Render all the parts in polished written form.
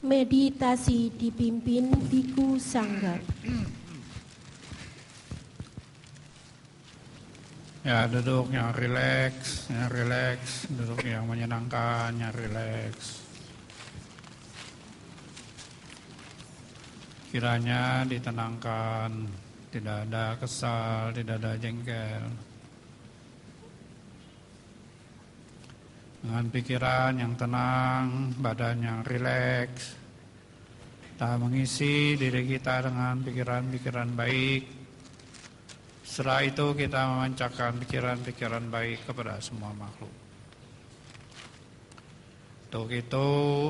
Meditasi dipimpin Biku Sanggar. Ya, duduk yang rileks, duduk yang menyenangkan, yang rileks. Kiranya ditenangkan, tidak ada kesal, tidak ada jengkel. Dengan pikiran yang tenang, badan yang rileks, kita mengisi diri kita dengan pikiran-pikiran baik. Setelah itu kita memancarkan pikiran-pikiran baik kepada semua makhluk. Untuk itu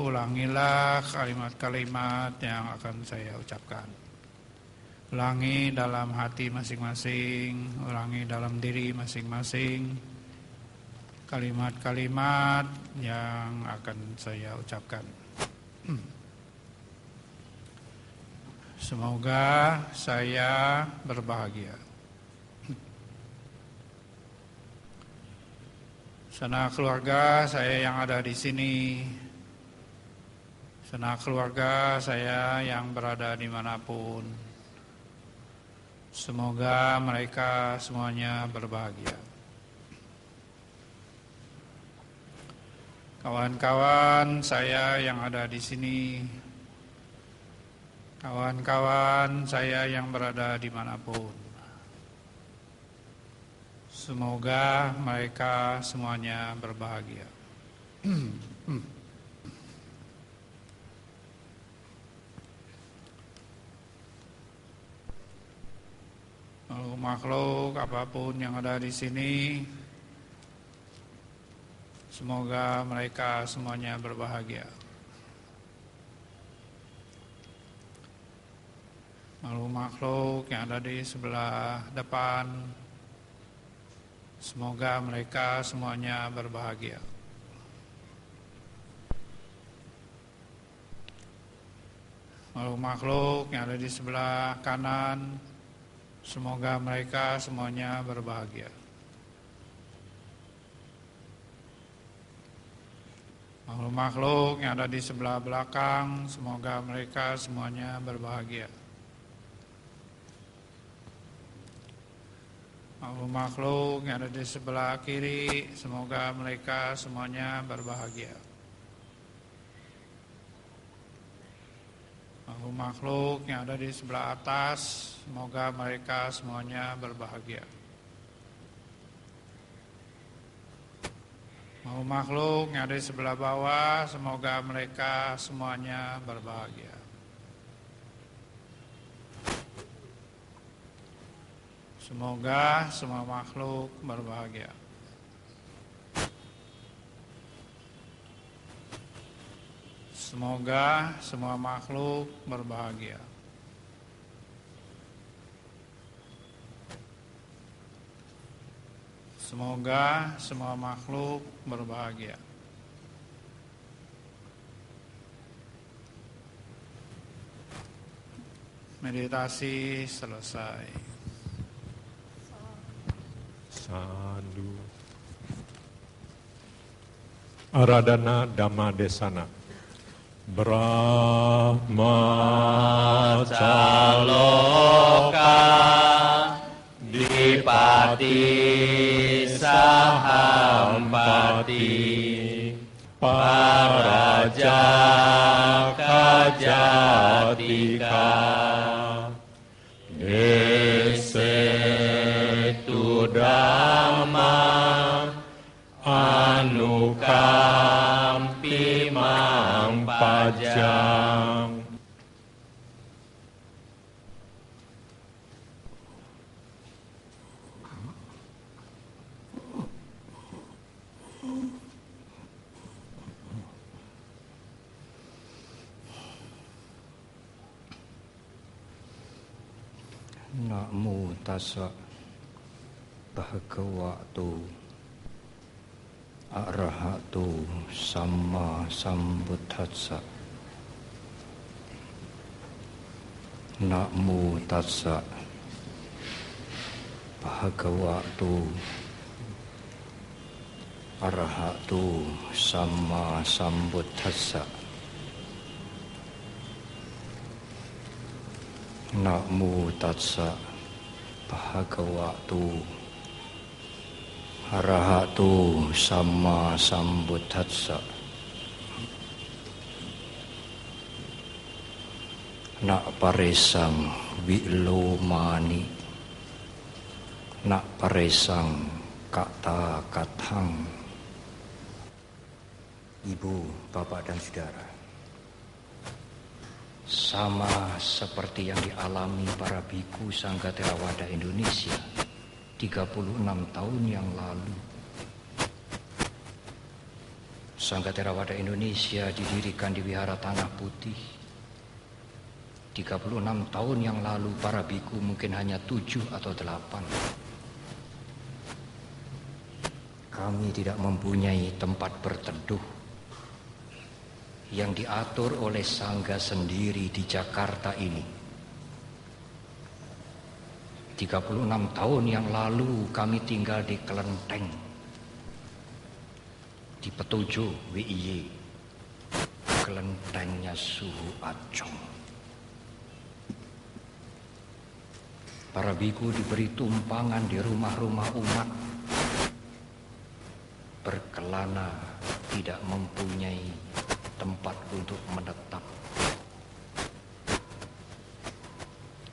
ulangilah kalimat-kalimat yang akan saya ucapkan. Ulangi dalam hati masing-masing, ulangi dalam diri masing-masing kalimat-kalimat yang akan saya ucapkan. Semoga saya berbahagia. Sanak keluarga saya yang ada di sini, sanak keluarga saya yang berada dimanapun, semoga mereka semuanya berbahagia. Kawan-kawan saya yang ada di sini, kawan-kawan saya yang berada dimanapun, semoga mereka semuanya berbahagia. Makhluk apapun yang ada di sini, semoga mereka semuanya berbahagia. Makhluk yang ada di sebelah depan, semoga mereka semuanya berbahagia. Makhluk yang ada di sebelah kanan, semoga mereka semuanya berbahagia. Makhluk yang ada di sebelah belakang, semoga mereka semuanya berbahagia. Makhluk yang ada di sebelah kiri, semoga mereka semuanya berbahagia. Makhluk yang ada di sebelah atas, semoga mereka semuanya berbahagia. Makhluk yang ada di sebelah bawah, semoga mereka semuanya berbahagia. Semoga semua makhluk berbahagia. Semoga semua makhluk berbahagia. Semoga semua makhluk berbahagia. Meditasi selesai. Sadhu. Aradhana Dhamma Desana. Brahma Caloka Dipati Sahampati Paraja Kajatika Desetu Dhamma Anukampi Mampajang. Namo tassa bhagavato arahato samma sambuddhassa. Namo tassa bhagavato arahato samma sambuddhassa. Namo tassa bhagavato arahato sama sambuddhassa. Nak paresang wilomani, nak paresang kata kathang. Ibu, bapak dan saudara, sama seperti yang dialami para biku Sangga Theravada Indonesia 36 tahun yang lalu. Sangga Theravada Indonesia didirikan di Wihara Tanah Putih. 36 tahun yang lalu para biku mungkin hanya 7 atau 8. Kami tidak mempunyai tempat berteduh yang diatur oleh Sangga sendiri di Jakarta ini. 36 tahun yang lalu kami tinggal di Kelenteng, di Petojo, WIY, kelentengnya Suhu Acong. Para biku diberi tumpangan di rumah-rumah umat, berkelana, tidak mempunyai tempat untuk menetap.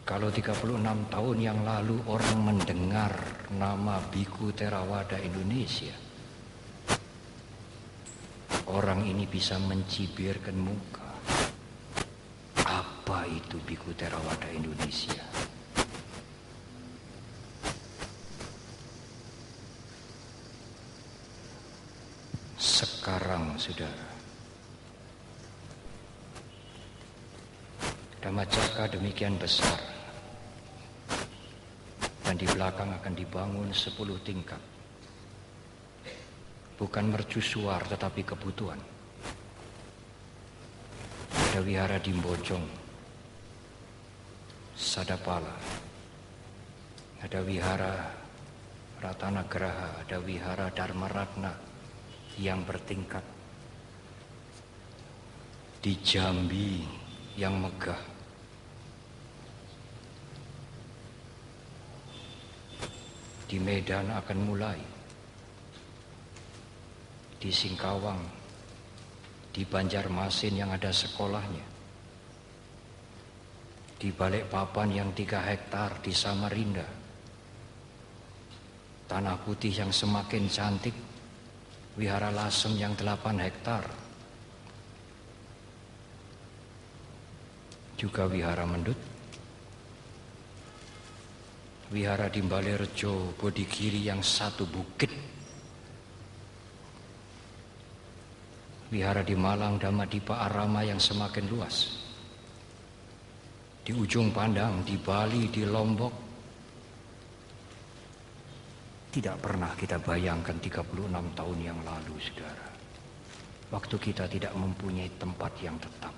Kalau 36 tahun yang lalu orang mendengar nama Biku Theravada Indonesia, orang ini bisa mencibirkan muka. Apa itu Biku Theravada Indonesia? Sekarang, saudara, Dhammacakka demikian besar, dan di belakang akan dibangun 10 tingkat. Bukan mercusuar tetapi kebutuhan. Ada wihara di Mbojong, Sadapala, ada wihara Ratanagraha, ada wihara Dharma Ratna yang bertingkat. Di Jambi yang megah, di Medan akan mulai, di Singkawang, di Banjarmasin yang ada sekolahnya, di Balikpapan yang 3 hektar, di Samarinda, Tanah Putih yang semakin cantik, Wihara Lasem yang 8 hektar, juga Wihara Mendut, wihara di Balerejo, Bodigiri yang 1 bukit, wihara di Malang, Dhamadipa Arama yang semakin luas, di ujung pandang, di Bali, di Lombok. Tidak pernah kita bayangkan 36 tahun yang lalu, saudara, waktu kita tidak mempunyai tempat yang tetap.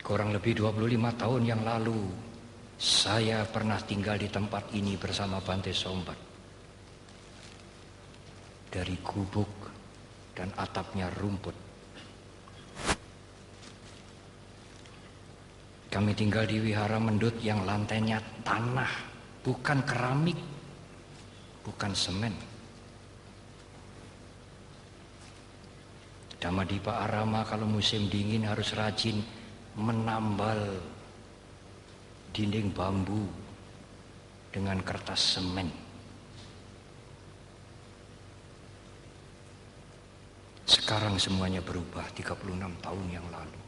Kurang lebih 25 tahun yang lalu, saya pernah tinggal di tempat ini bersama Bante Sombat. Dari gubuk dan atapnya rumput. Kami tinggal di Wihara Mendut yang lantainya tanah, bukan keramik, bukan semen. Dhamadipa Arama kalau musim dingin harus rajin menambal dinding bambu dengan kertas semen. Sekarang semuanya berubah 36 tahun yang lalu.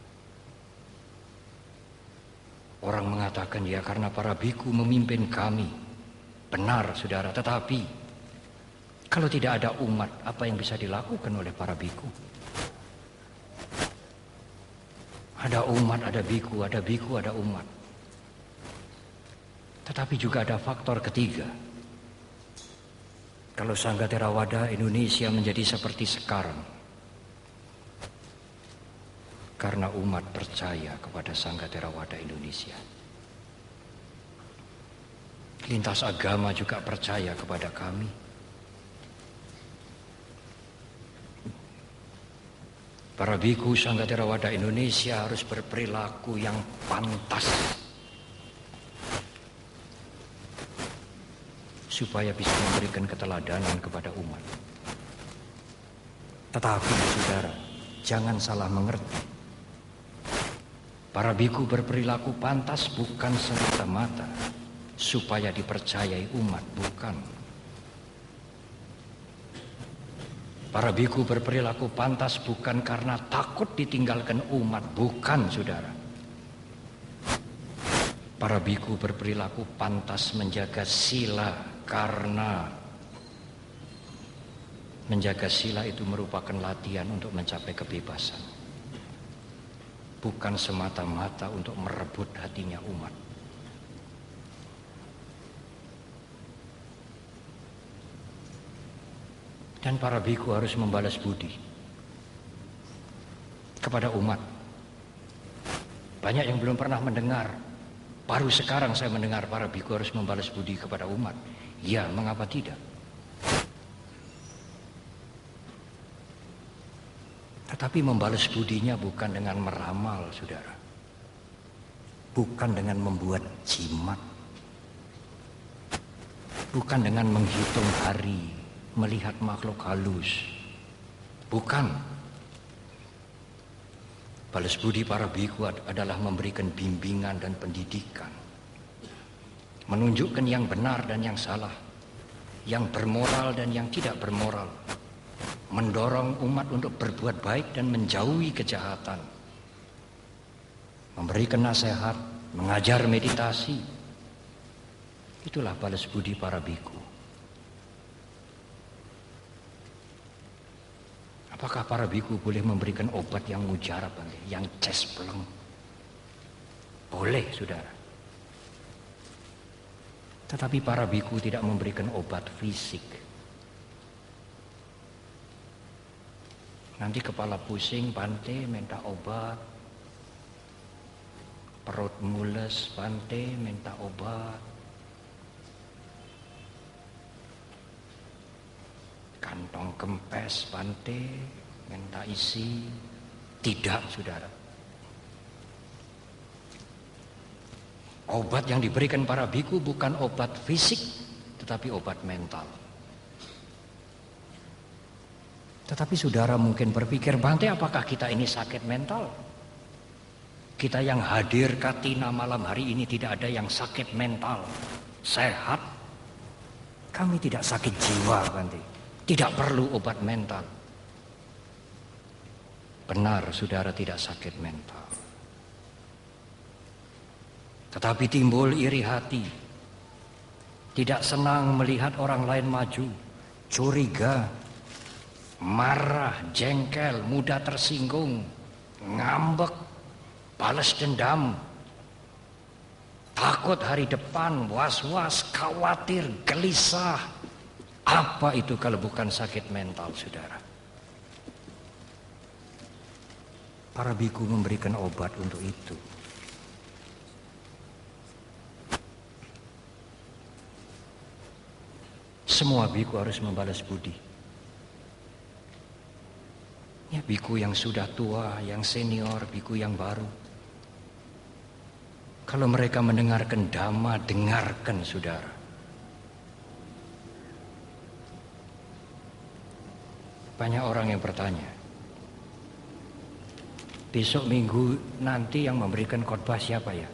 Orang mengatakan ya karena para biku memimpin kami. Benar, saudara, tetapi kalau tidak ada umat, apa yang bisa dilakukan oleh para biku? Ada umat, ada biku, ada umat. Tetapi juga ada faktor ketiga. Kalau Sangga Theravada Indonesia menjadi seperti sekarang, karena umat percaya kepada Sangga Theravada Indonesia. Lintas agama juga percaya kepada kami. Para biku Sangga Theravada Indonesia harus berperilaku yang pantas supaya bisa memberikan keteladanan kepada umat. Tetapi saudara, jangan salah mengerti. Para biku berperilaku pantas bukan semata-mata supaya dipercayai umat, bukan. Para biku berperilaku pantas bukan karena takut ditinggalkan umat, bukan saudara. Para biku berperilaku pantas menjaga sila karena menjaga sila itu merupakan latihan untuk mencapai kebebasan. Bukan semata-mata untuk merebut hatinya umat. Dan para biku harus membalas budi kepada umat. Banyak yang belum pernah mendengar. Baru sekarang saya mendengar para biku harus membalas budi kepada umat. Ya, mengapa tidak? Tetapi membalas budinya bukan dengan meramal, saudara. Bukan dengan membuat jimat. Bukan dengan menghitung hari, melihat makhluk halus. Bukan. Balas budi para biku adalah memberikan bimbingan dan pendidikan. Menunjukkan yang benar dan yang salah. Yang bermoral dan yang tidak bermoral. Mendorong umat untuk berbuat baik dan menjauhi kejahatan. Memberikan nasihat, mengajar meditasi. Itulah balas budi para biku. Apakah para biku boleh memberikan obat yang mujarab, yang cespleng? Boleh, saudara. Tetapi para biku tidak memberikan obat fisik. Nanti kepala pusing, Bante minta obat. Perut mules, Bante minta obat. Kantong kempes, Bante minta isi. Tidak, saudara. Obat yang diberikan para biku bukan obat fisik, tetapi obat mental. Tetapi saudara mungkin berpikir, Bante, apakah kita ini sakit mental? Kita yang hadir Katina malam hari ini tidak ada yang sakit mental. Sehat. Kami tidak sakit jiwa, Bante. Tidak perlu obat mental. Benar, saudara tidak sakit mental. Tetapi timbul iri hati. Tidak senang melihat orang lain maju. Curiga. Marah, jengkel, mudah tersinggung. Ngambek. Balas dendam. Takut hari depan. Was-was, khawatir, gelisah. Apa itu kalau bukan sakit mental, saudara? Para biku memberikan obat untuk itu. Semua biku harus membalas budi. Ya, biku yang sudah tua, yang senior, biku yang baru. Kalau mereka mendengarkan dhamma, dengarkan, saudara. Banyak orang yang bertanya, besok minggu nanti yang memberikan khotbah siapa ya?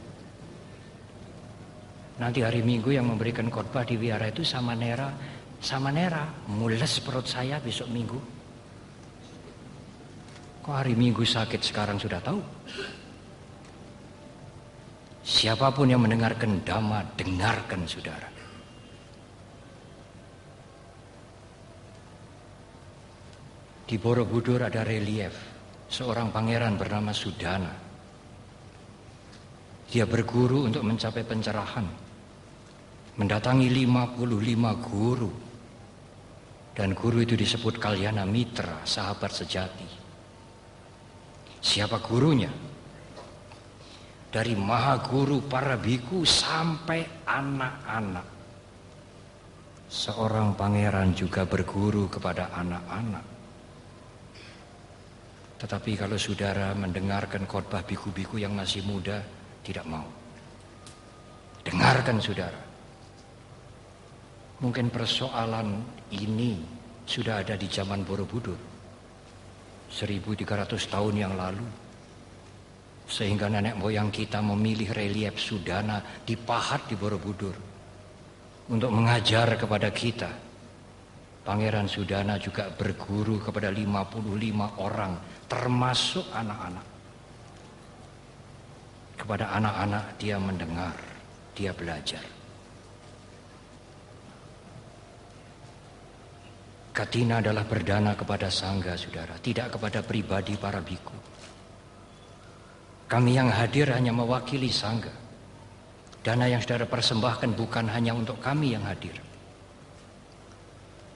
Nanti hari Minggu yang memberikan khotbah di wihara itu Samanera. Samanera, mules perut saya besok Minggu. Kok hari Minggu sakit sekarang sudah tahu? Siapapun yang mendengarkan dhamma, dengarkan, saudara. Di Borobudur ada relief seorang pangeran bernama Sudana. Dia berguru untuk mencapai pencerahan. Mendatangi 55 guru. Dan guru itu disebut Kalyana Mitra, sahabat sejati. Siapa gurunya? Dari maha guru para biku sampai anak-anak. Seorang pangeran juga berguru kepada anak-anak. Tetapi kalau saudara mendengarkan khotbah biku-biku yang masih muda, tidak mau. Dengarkan saudara. Mungkin persoalan ini sudah ada di zaman Borobudur 1300 tahun yang lalu, sehingga nenek moyang kita memilih relief Sudana dipahat di Borobudur untuk mengajar kepada kita. Pangeran Sudana juga berguru kepada 55 orang, termasuk anak-anak. Kepada anak-anak dia mendengar, dia belajar. Katina adalah berdana kepada sangga, saudara, tidak kepada pribadi para biku. Kami yang hadir hanya mewakili sangga. Dana yang saudara persembahkan bukan hanya untuk kami yang hadir.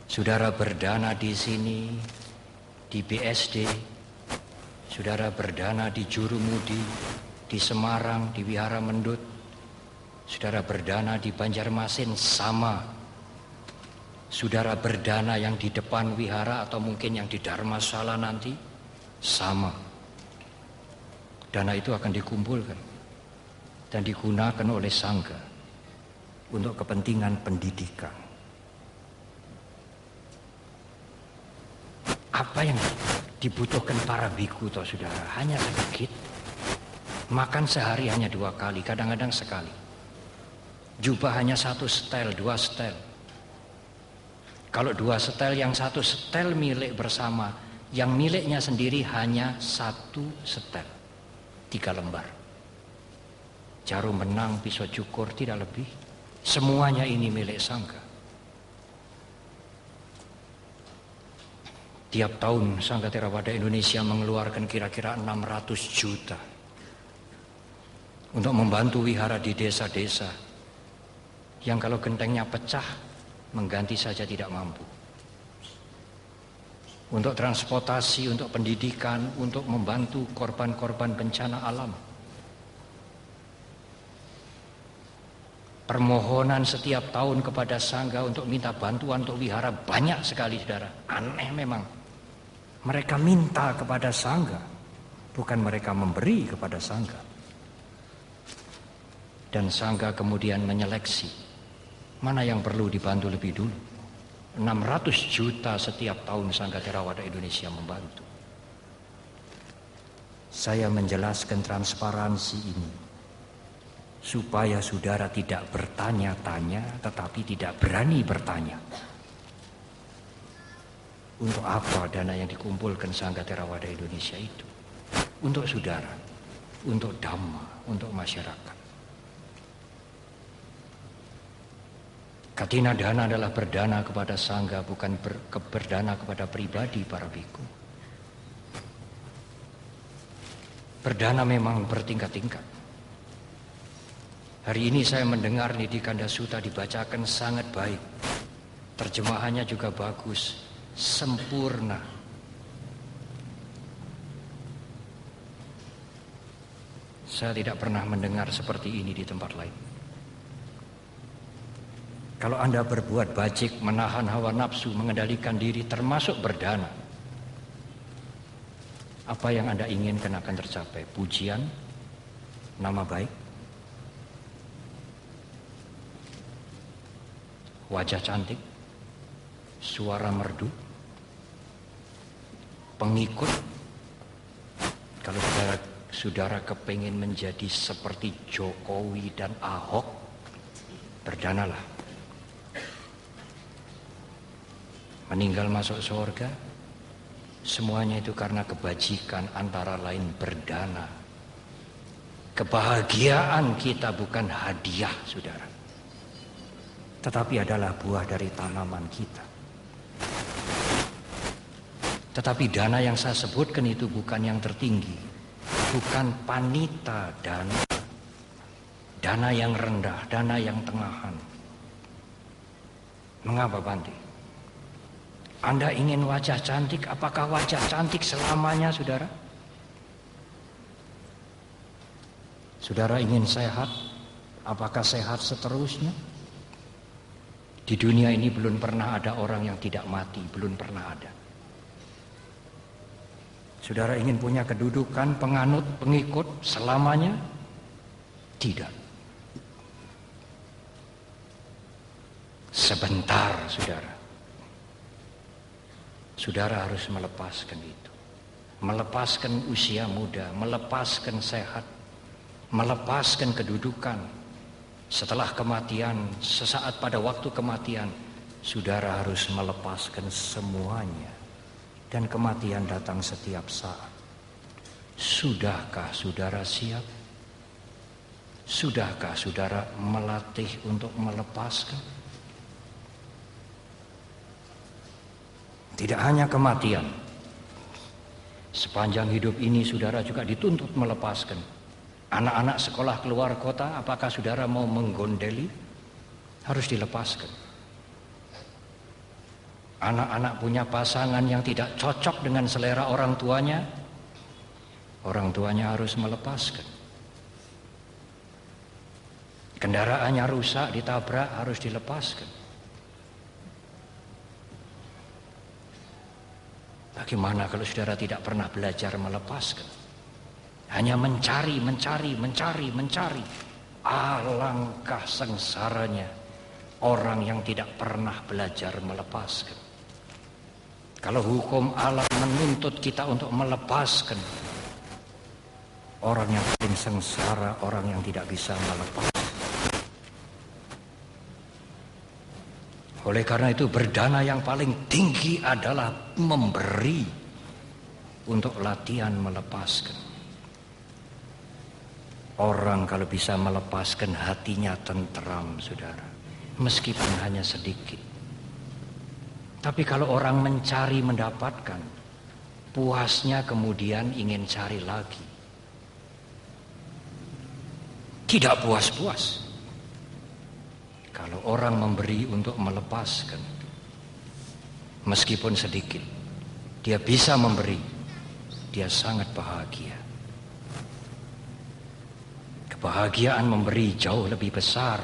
Saudara berdana di sini, di BSD, saudara berdana di Jurumudi, di Semarang, di Wihara Mendut, saudara berdana di Banjarmasin sama. Saudara berdana yang di depan wihara atau mungkin yang di Dharmasala nanti sama. Dana itu akan dikumpulkan dan digunakan oleh sangga untuk kepentingan pendidikan. Apa yang dibutuhkan para biku toh saudara? Hanya sedikit. Makan sehari hanya 2 kali, kadang-kadang sekali. Jubah hanya 1 setel, 2 setel. Kalau 2 setel, yang 1 setel milik bersama, yang miliknya sendiri hanya 1 setel, 3 lembar. Jarum benang, pisau cukur, tidak lebih. Semuanya ini milik sangga. Tiap tahun Sangga Theravada Indonesia mengeluarkan kira-kira 600 juta untuk membantu wihara di desa-desa yang kalau gentengnya pecah, mengganti saja tidak mampu. Untuk transportasi, untuk pendidikan, untuk membantu korban-korban bencana alam. Permohonan setiap tahun kepada sangga untuk minta bantuan untuk wihara banyak sekali, saudara. Aneh memang. Mereka minta kepada sangga, bukan mereka memberi kepada sangga. Dan sangga kemudian menyeleksi mana yang perlu dibantu lebih dulu. 600 juta setiap tahun Sangga Theravada Indonesia membantu. Saya menjelaskan transparansi ini supaya saudara tidak bertanya-tanya tetapi tidak berani bertanya. Untuk apa dana yang dikumpulkan Sangga Theravada Indonesia itu? Untuk saudara, untuk dhamma, untuk masyarakat. Katina dana adalah berdana kepada sangga, bukan berdana kepada pribadi para biku. Berdana memang bertingkat-tingkat. Hari ini saya mendengar Nidhi Kanda Sutta dibacakan sangat baik. Terjemahannya juga bagus, sempurna. Saya tidak pernah mendengar seperti ini di tempat lain. Kalau Anda berbuat bajik, menahan hawa nafsu, mengendalikan diri, termasuk berdana, apa yang Anda inginkan akan tercapai? Pujian, nama baik, wajah cantik, suara merdu, pengikut. Kalau saudara kepingin menjadi seperti Jokowi dan Ahok, berdanalah. Meninggal masuk surga, semuanya itu karena kebajikan, antara lain berdana. Kebahagiaan kita bukan hadiah, saudara, tetapi adalah buah dari tanaman kita. Tetapi dana yang saya sebutkan itu bukan yang tertinggi, bukan panita dana, dana yang rendah, dana yang tengahan. Mengapa Bante? Anda ingin wajah cantik, apakah wajah cantik selamanya, saudara? Saudara ingin sehat, apakah sehat seterusnya? Di dunia ini belum pernah ada orang yang tidak mati, belum pernah ada. Saudara ingin punya kedudukan penganut, pengikut selamanya? Tidak. Sebentar, saudara. Saudara harus melepaskan itu. Melepaskan usia muda, melepaskan sehat, melepaskan kedudukan. Setelah kematian, sesaat pada waktu kematian, saudara harus melepaskan semuanya. Dan kematian datang setiap saat. Sudahkah saudara siap? Sudahkah saudara melatih untuk melepaskan? Tidak hanya kematian. Sepanjang hidup ini saudara juga dituntut melepaskan. Anak-anak sekolah keluar kota, apakah saudara mau menggondeli? Harus dilepaskan. Anak-anak punya pasangan yang tidak cocok dengan selera orang tuanya harus melepaskan. Kendaraannya rusak, ditabrak, harus dilepaskan. Bagaimana kalau saudara tidak pernah belajar melepaskan? Hanya mencari. Alangkah sengsaranya orang yang tidak pernah belajar melepaskan. Kalau hukum alam menuntut kita untuk melepaskan, orang yang paling sengsara, orang yang tidak bisa melepas. Oleh karena itu berdana yang paling tinggi adalah memberi untuk latihan melepaskan. Orang kalau bisa melepaskan hatinya tentram, saudara, meskipun hanya sedikit. Tapi kalau orang mencari mendapatkan, puasnya kemudian ingin cari lagi. Tidak puas-puas. Kalau orang memberi untuk melepaskan, meskipun sedikit, dia bisa memberi, dia sangat bahagia. Kebahagiaan memberi jauh lebih besar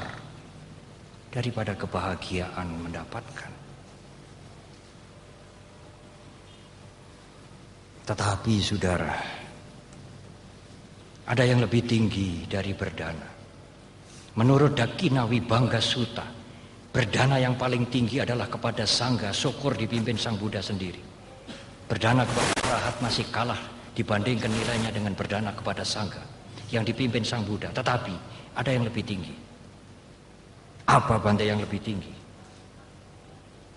daripada kebahagiaan mendapatkan. Tetapi saudara, ada yang lebih tinggi dari berdana. Menurut Dakina Wibangga Sutta, berdana yang paling tinggi adalah kepada Sangha, syukur dipimpin Sang Buddha sendiri. Berdana kepada Arahat masih kalah dibandingkan nilainya dengan berdana kepada Sangha yang dipimpin Sang Buddha. Tetapi ada yang lebih tinggi. Apa Bante yang lebih tinggi?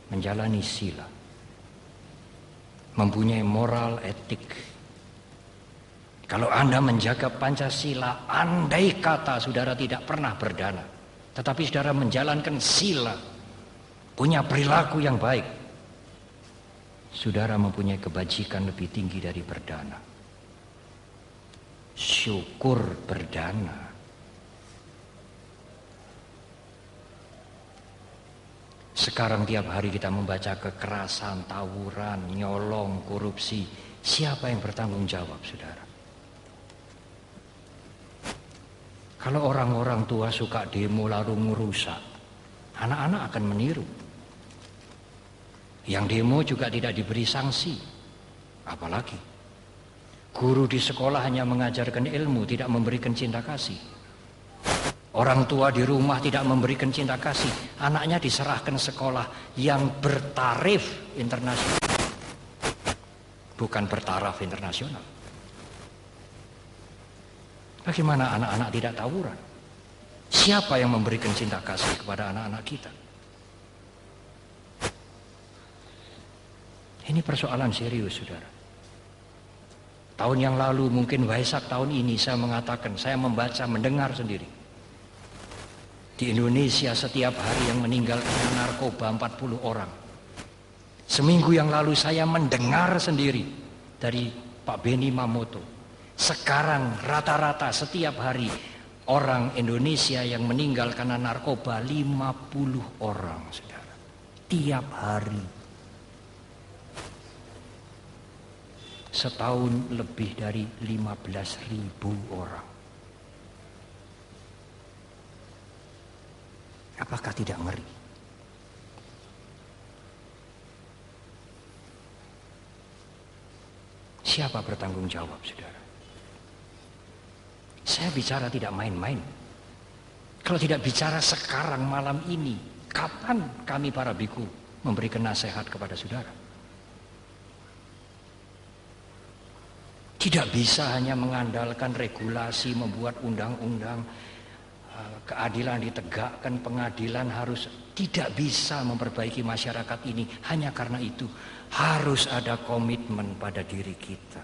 Menjalani sila, mempunyai moral etik. Kalau Anda menjaga Pancasila, andai kata saudara tidak pernah berdana, tetapi saudara menjalankan sila, punya perilaku yang baik, saudara mempunyai kebajikan lebih tinggi dari berdana. Syukur berdana. Sekarang tiap hari kita membaca kekerasan, tawuran, nyolong, korupsi. Siapa yang bertanggung jawab, saudara? Kalau orang-orang tua suka demo lalu merusak, anak-anak akan meniru. Yang demo juga tidak diberi sanksi. Apalagi guru di sekolah hanya mengajarkan ilmu, tidak memberikan cinta kasih. Orang tua di rumah tidak memberikan cinta kasih, anaknya diserahkan sekolah yang bertarif internasional, bukan bertaraf internasional. Bagaimana anak-anak tidak tawuran? Siapa yang memberikan cinta kasih kepada anak-anak kita? Ini persoalan serius, saudara. Tahun yang lalu, mungkin Waisak tahun ini, saya mengatakan, saya membaca, mendengar sendiri. Di Indonesia setiap hari yang meninggal karena narkoba 40 orang. Seminggu yang lalu saya mendengar sendiri dari Pak Beni Mamoto. Sekarang rata-rata setiap hari orang Indonesia yang meninggal karena narkoba 50 orang, saudara. Tiap hari. Setahun lebih dari 15.000 orang. Apakah tidak ngeri? siapa bertanggung jawab, saudara? Saya bicara tidak main-main. Kalau tidak bicara sekarang malam ini, kapan kami para biku memberikan nasihat kepada saudara? Tidak bisa hanya mengandalkan regulasi, membuat undang-undang, keadilan ditegakkan, pengadilan harus, tidak bisa memperbaiki masyarakat ini hanya karena itu. Harus ada komitmen pada diri kita.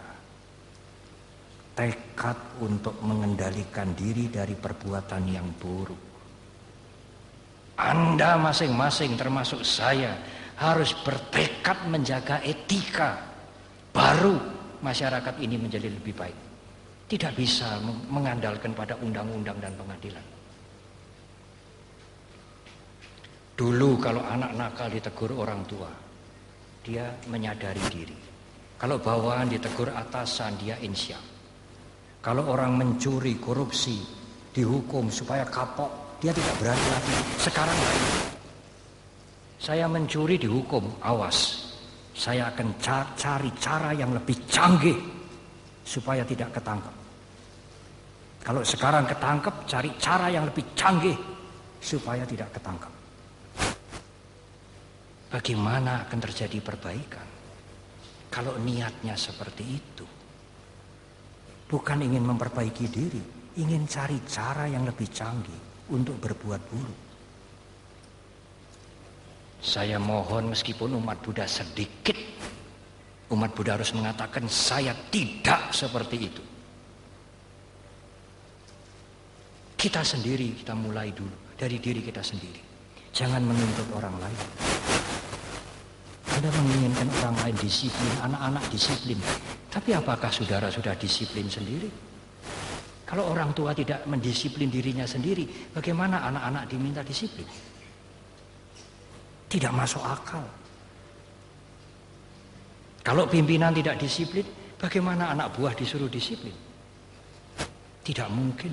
Tekad untuk mengendalikan diri dari perbuatan yang buruk. Anda masing-masing termasuk saya harus bertekad menjaga etika. Baru masyarakat ini menjadi lebih baik. Tidak bisa mengandalkan pada undang-undang dan pengadilan. Dulu kalau anak nakal ditegur orang tua, dia menyadari diri. Kalau bawahan ditegur atasan, dia insyaf. Kalau orang mencuri, korupsi, dihukum supaya kapok, dia tidak berani lagi. Sekarang lain. Saya mencuri dihukum, awas. Saya akan cari cara yang lebih canggih supaya tidak ketangkep. Kalau sekarang ketangkep, cari cara yang lebih canggih supaya tidak ketangkep. Bagaimana akan terjadi perbaikan kalau niatnya seperti itu? Bukan ingin memperbaiki diri, ingin cari cara yang lebih canggih untuk berbuat buruk. Saya mohon meskipun umat Buddha sedikit, umat Buddha harus mengatakan saya tidak seperti itu. Kita sendiri, kita mulai dulu dari diri kita sendiri. Jangan menuntut orang lain. Anda menginginkan orang lain disiplin, anak-anak disiplin. Tapi apakah saudara sudah disiplin sendiri? Kalau orang tua tidak mendisiplin dirinya sendiri, bagaimana anak-anak diminta disiplin? Tidak masuk akal. Kalau pimpinan tidak disiplin, bagaimana anak buah disuruh disiplin? Tidak mungkin.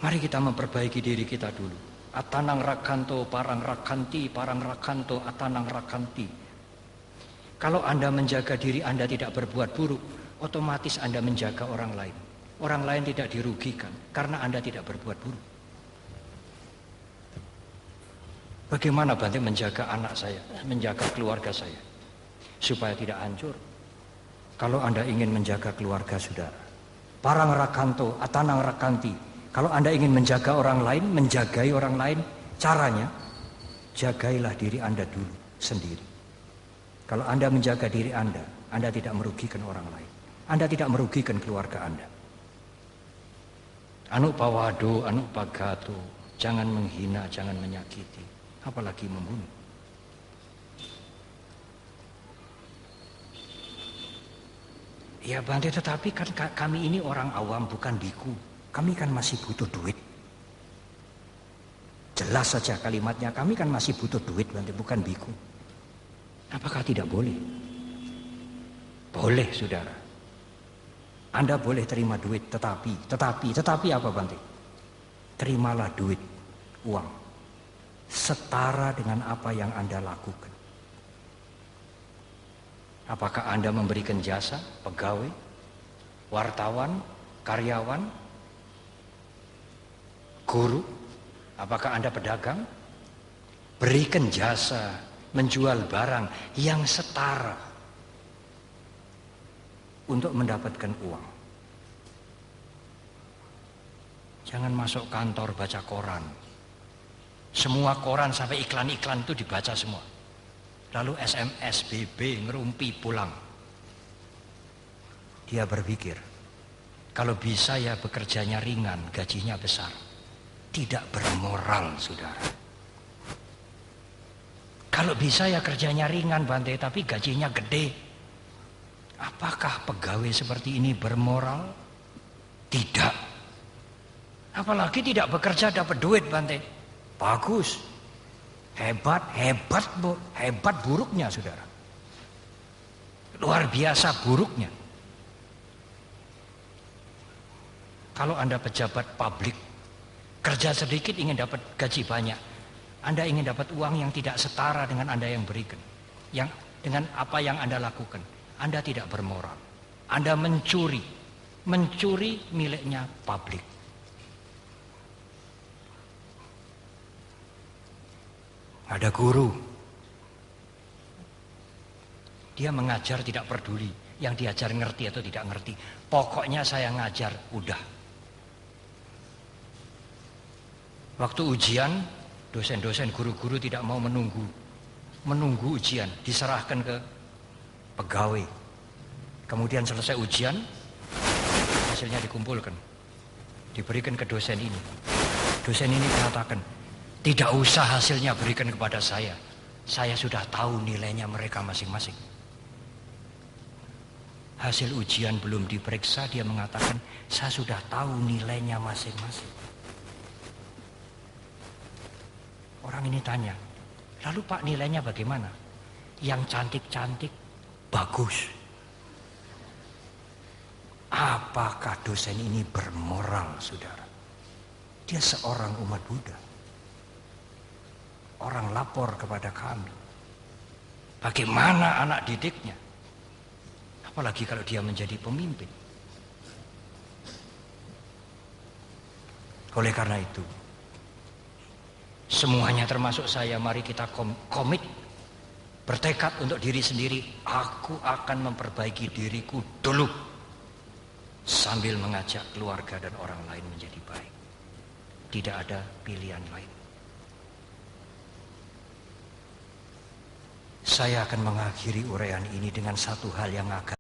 Mari kita memperbaiki diri kita dulu. Atanang rakanto parang rakanto atanang rakanti. Kalau Anda menjaga diri Anda tidak berbuat buruk, otomatis Anda menjaga orang lain. Orang lain tidak dirugikan karena Anda tidak berbuat buruk. Bagaimana Bante menjaga anak saya, menjaga keluarga saya supaya tidak hancur? Kalau Anda ingin menjaga keluarga saudara, parang rakanto atanang rakanti. Kalau Anda ingin menjaga orang lain, menjagai orang lain, caranya jagailah diri Anda dulu sendiri. Kalau Anda menjaga diri Anda tidak merugikan orang lain. Anda tidak merugikan keluarga Anda. Anu pawado, anu pagato, jangan menghina, jangan menyakiti, apalagi membunuh. Ya Bante, tetapi kan kami ini orang awam, bukan biku. Kami kan masih butuh duit. Jelas saja kalimatnya, kami kan masih butuh duit, Bante, bukan biku. Apakah tidak boleh? Boleh, saudara. Anda boleh terima duit, tetapi apa Bante? Terimalah duit, uang, setara dengan apa yang Anda lakukan. Apakah Anda memberikan jasa, pegawai, wartawan, karyawan, guru? Apakah Anda pedagang? Berikan jasa, menjual barang yang setara untuk mendapatkan uang. Jangan masuk kantor baca koran. Semua koran sampai iklan-iklan itu dibaca semua. Lalu SMS, BB, ngerumpi pulang. Dia berpikir, kalau bisa ya bekerjanya ringan, gajinya besar. Tidak bermoral, saudara. Kalau bisa ya kerjanya ringan, Bante, tapi gajinya gede. Apakah pegawai seperti ini bermoral? Tidak. Apalagi tidak bekerja dapat duit, Bante. Bagus. Hebat buruknya, saudara. Luar biasa buruknya. Kalau Anda pejabat publik, kerja sedikit ingin dapat gaji banyak. Anda ingin dapat uang yang tidak setara dengan Anda yang berikan. Dengan apa yang Anda lakukan. Anda tidak bermoral. Anda mencuri miliknya publik. Ada guru, dia mengajar tidak peduli yang diajar ngerti atau tidak ngerti. Pokoknya saya ngajar, udah. Waktu ujian, dosen-dosen, guru-guru tidak mau menunggu ujian, diserahkan ke pegawai. Kemudian selesai ujian, hasilnya dikumpulkan, diberikan ke dosen ini. Dosen ini mengatakan, tidak usah hasilnya berikan kepada saya sudah tahu nilainya mereka masing-masing. Hasil ujian belum diperiksa, dia mengatakan, saya sudah tahu nilainya masing-masing. Orang ini tanya, lalu Pak nilainya bagaimana? Yang cantik-cantik, bagus. Apakah dosen ini bermoral, saudara? Dia seorang umat Buddha. Orang lapor kepada kami. Bagaimana anak didiknya? Apalagi kalau dia menjadi pemimpin. Oleh karena itu, semuanya termasuk saya, mari kita komit, bertekad untuk diri sendiri. Aku akan memperbaiki diriku dulu, sambil mengajak keluarga dan orang lain menjadi baik. Tidak ada pilihan lain. Saya akan mengakhiri uraian ini dengan satu hal yang agak